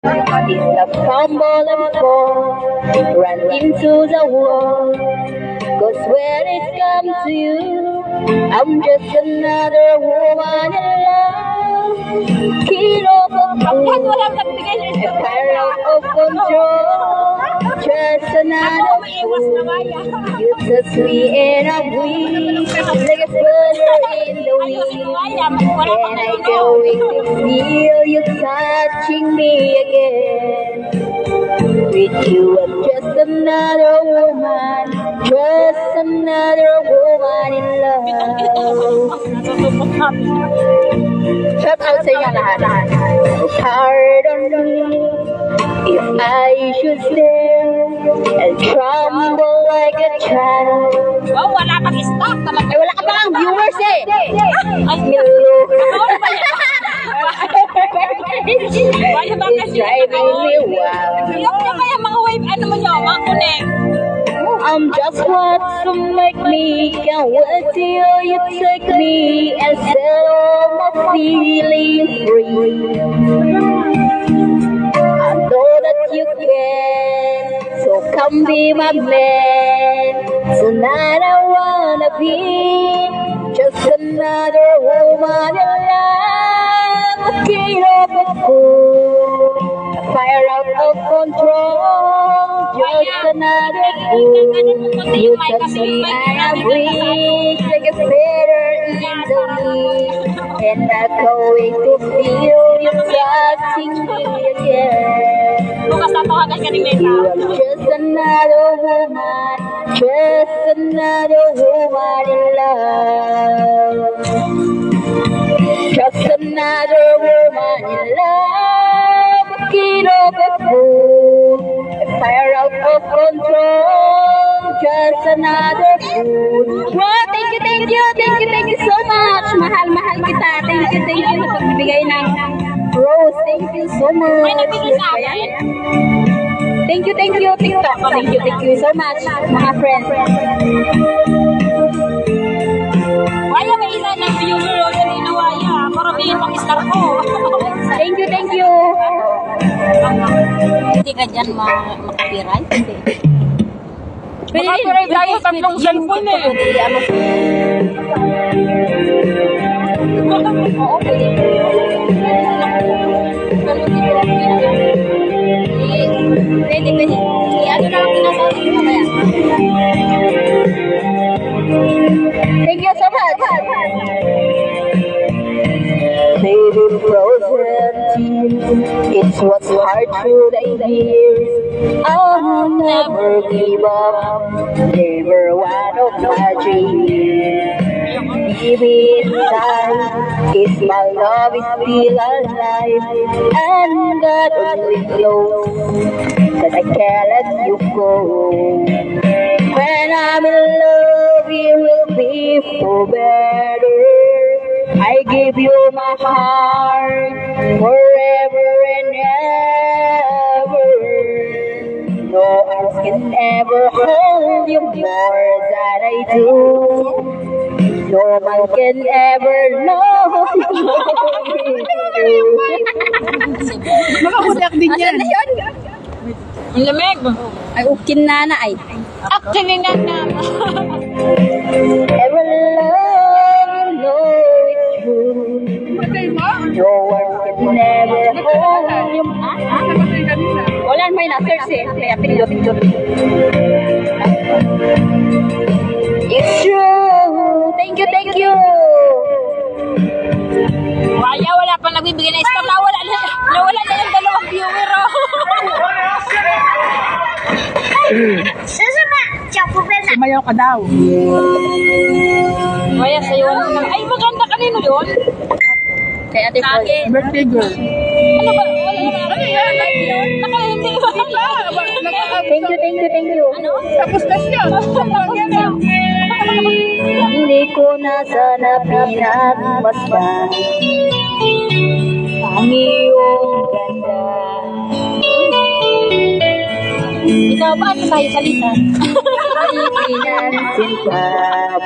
It's a fumble and fall, run into the wall. 'Cause when it comes to you, I'm just another woman in love. Kilo of fool, a fire of control. Just another fool. You touch me and I'm weak, like a flutter in the wind. And I can't wait to feel you touching me again. With you, I'm just another woman, just another woman in love. Shout out sa inyo lahat. Pardon me if I should stare and tremble like a child. Oh, wala pang stock talaga. Ay, wala ka pa ang viewers eh. Ay, Milo. It's driving me wild. Yung kaya mga wave, ano mo nyo, mga connect. I'm just what to make me. Can't wait till you take me and set all my feelings free. I know that you can, so come be my man. Tonight I wanna be just another woman in love. A kid of a fool, a fire out of control. Just another fool. You touch me and I'm weak, like a feather in the wind. And I'm going to feel you touching me again. Bukas tatawagan ka ni Meta. You are just another woman, just another woman in love. Just another woman in love. A kid of a fool, a fire out of control. Just another fool. Wow, thank you so much. Mahal kita. Thank you sa pagbibigay ng rose. Thank you so much. May nagbigay sa akin. Thank you, TikTok. Thank you so much, mga friends. Waya, may isa na viewer o yan inawaya. Maramihin pang star ko. Thank you. Hindi ka dyan makapiray? Hindi. Makapiray tayo tatlong cellphone eh. Oo, pwede. Pwede. Ano na lang pinasabi mo kaya? Thank you so much. Baby frozen tears, it's what's hard through the years. I'll never give up, never one of my dreams. Deep inside, is my love is still alive, and God only knows that I can't let you go. When I'm in love, it will be for better. I give you my heart forever and ever. No arms can ever hold you more than I do. No man can ever know. Makakudak din yan. Asan na yun? Ang lamig. Ay, ukin na ay. Actually na Ever love, you know it's true. No one can never hold you. Wala may na-search eh. Kaya pindot. It's true. Thank you. Waya, wala pa nagbibigay na star. Nawala na yung dalawang viewer. Sumayaw ka daw. Waya, sa'yo ano lang. Ay, maganda kanino yun? Kaya ate Paul. Birthday girl. Ano ba? Wala yun. Nakahindi ba? Thank you. Ano? Tapos na siya. Hindi ko na sana pinagmasdan ang iyong ganda. Ikaw ba? Ano tayo salita? Pinansin ka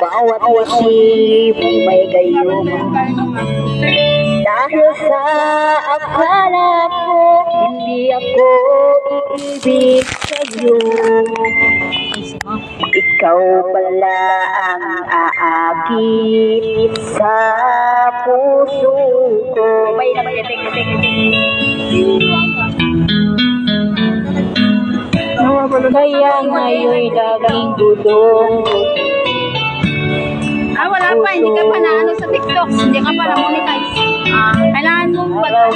bawat isip may gayuma. Dahil sa akala ko hindi ako iibig sa'yo. Ikaw pala ang aakit sa puso ko. May kaya ngayon'y laging gulong. Wala pa, hindi ka pa na ano sa TikTok, hindi ka pa na monetize. Kailangan mo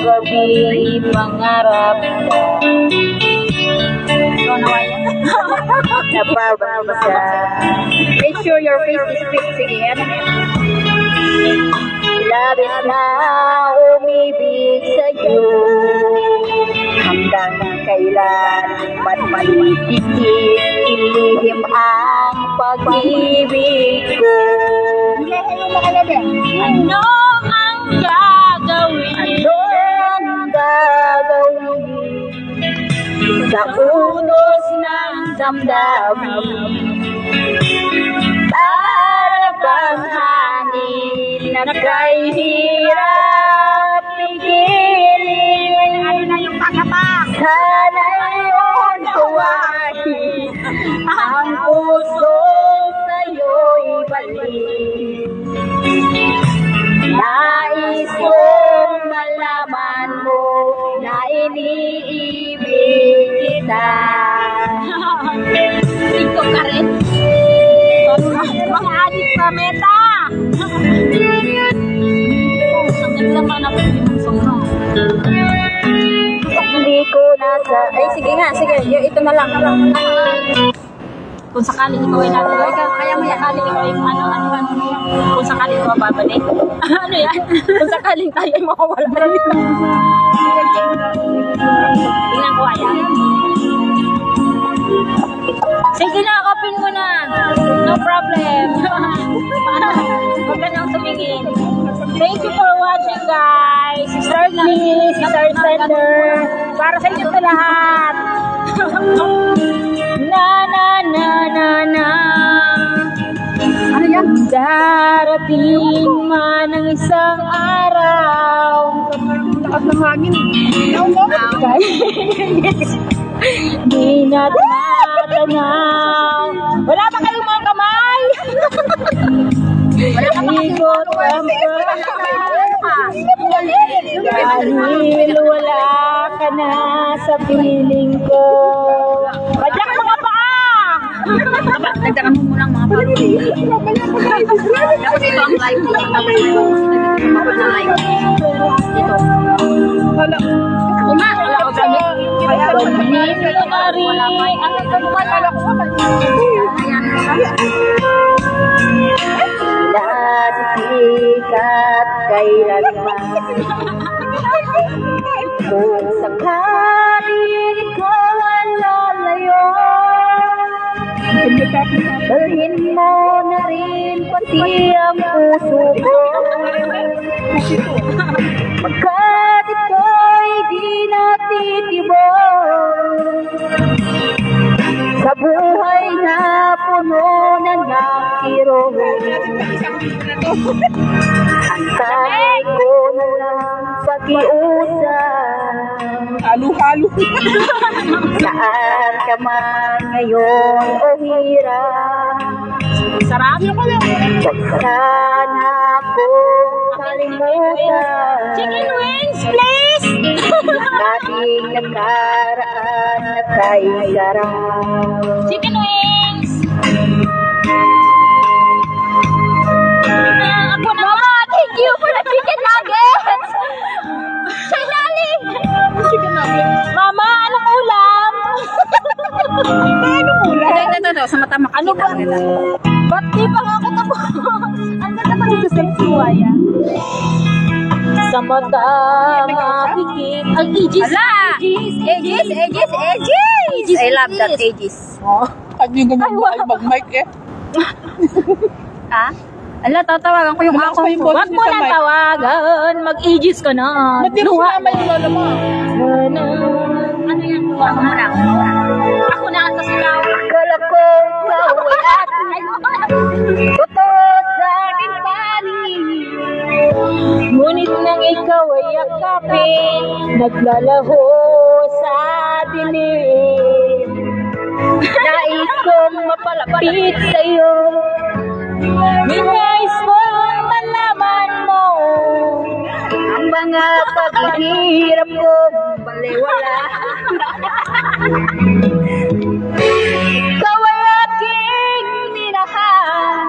Gabi pangarap napabasa. make sure your face is fit. Sige, ano? Labis na umibig sa'yo, hanggang kailan matitigil ilihim ang pag-ibig ko. Ano ang gagawin? Ano ang gagawin sa unos ng damdamin? Para bang hangin na kay hirap pigilin? Ano na yung pagkapak? Sana'y unawain ang puso sa'yo'y balik. Nais kong malaman mo na iniibig kita. TikTok ka rin? Mga adik sa meta! Ang ganda man ako yung song. Hindi ko nasa... Ay, sige nga, sige. Ito na lang. Kung sakaling ikaw ay natin, kaya mo sakaling ikaw ay kung sakaling ikaw babalik. Ano yan? Kung sakaling tayo ay mawawala. Tingnan ko, ayan. Sige na, open mo na. No problem. Huwag ka nang tumingin. Thank you for watching, guys. Star Lee, Star Sender. Para sa inyo ito lahat. Na na na na na. Ano yan? Darating man ang isang araw. Takas ng hangin. Di natin matanaw. Wala ba kayong mga kamay? Wala ka pa kasi dahil wala ka na sa piling ko. Badyak mga paa! Nagdakan mo lang mga paa. Tapos ito ang live. Bawal na live. Ito. Wala. Wala ko kami. Pag-nilo na rin. Ang nagkakala ko. Nasikat kailanman. Kung sakaling ikaw ang lalayo, dalhin mo na rin pati ang puso ko. Pagkat ito'y di natitibok sa buhay na puno ng kirot. Antay ko na lang pakiusap. Halo-halo. Saan ka man ngayon o hirap, Sarap. huwag sana akong kalimutan. Chicken wings, please! Ating nakaraan na kay sarap. Chicken wings! Ako na. Mama, thank you for the chicken nuggets! Shailali! Mama, anong ulam? Anong ulam? Ito, sa mata makikita. Ano ba? Ba't di pa nga ako tapos? Ang ganda pa nito sa suwaya. Sa mata makikita. Ang Aegis. Aegis. I love that Aegis. Pag yung gumagawa mag-mic eh. Ha? Ala, tatawagan ko yung Malakas ako. pa yung boses Huwag mo niya sa na mic. tawagan. Mag-Aegis ka na. Ba't di mo sinama yung lola mo? Ano yan? Tuwa mo na. Ako na ang sasilaw. Akala ko ikaw ay atin, totoo sa aking panig. Ngunit nang ikaw ay yakapin, naglalaho malapit sa'yo. Minais kong malaman mo ang mga paghihirap kong baliwala. Ikaw ay aking minahal,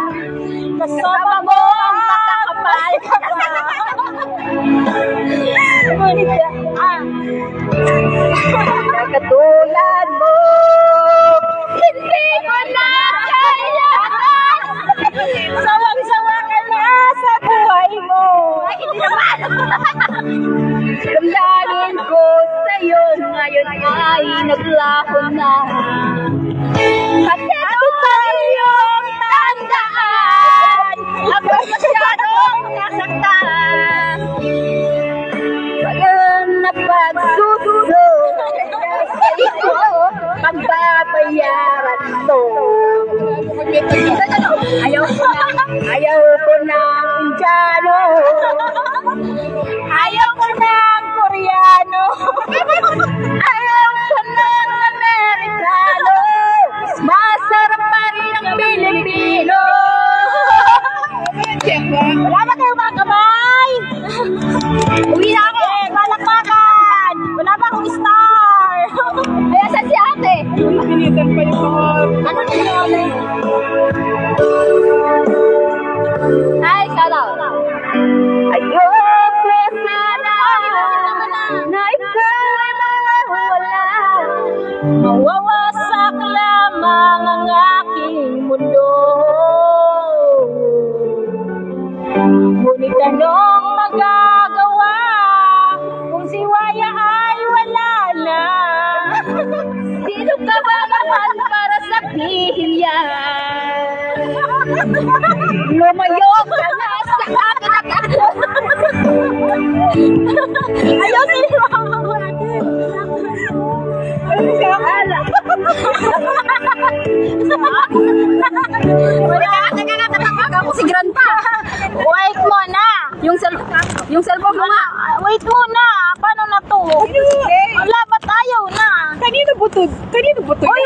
kasama mo ang makakapal ka pa. Ngunit katulad mo, hindi ko na kailangan. Sawang-sawa ka na sa buhay mo. Ay, hindi naman. Damdamin ko sa'yo ngayon ay naglaho na. Kasi ito sa iyong tandaan, ako masyadong nasaktan. Ngayon na pagsususo sa'yo, pagbabayaran to. Ayaw ko ng Indiano. Ayaw ko ng Koreano. Ayaw ko ng Amerikano. Masarap pa rin ang Pilipino. Wala ba kayong mga kamay? Uwi na ako. Palakpakan. Wala ba akong star? Kaya saan si ate? Pinitan pa yung mga... Ano na si ate? Ay, shout out. Ayoko sana na ikaw ay mawawala. Mawawasak lamang ang aking mundo. Ngunit anong magagawa kung si Waya ay wala na? Sino ka ba naman para sabihin yan? Lumayo ka na sa akin. Ayaw sila. Ako si Grandpa. Wait mo na. Yung cellphone mo nga. Wait mo na. Paano na to? Wala ba tayo na? Kanino butod? Kanino butod? Oy,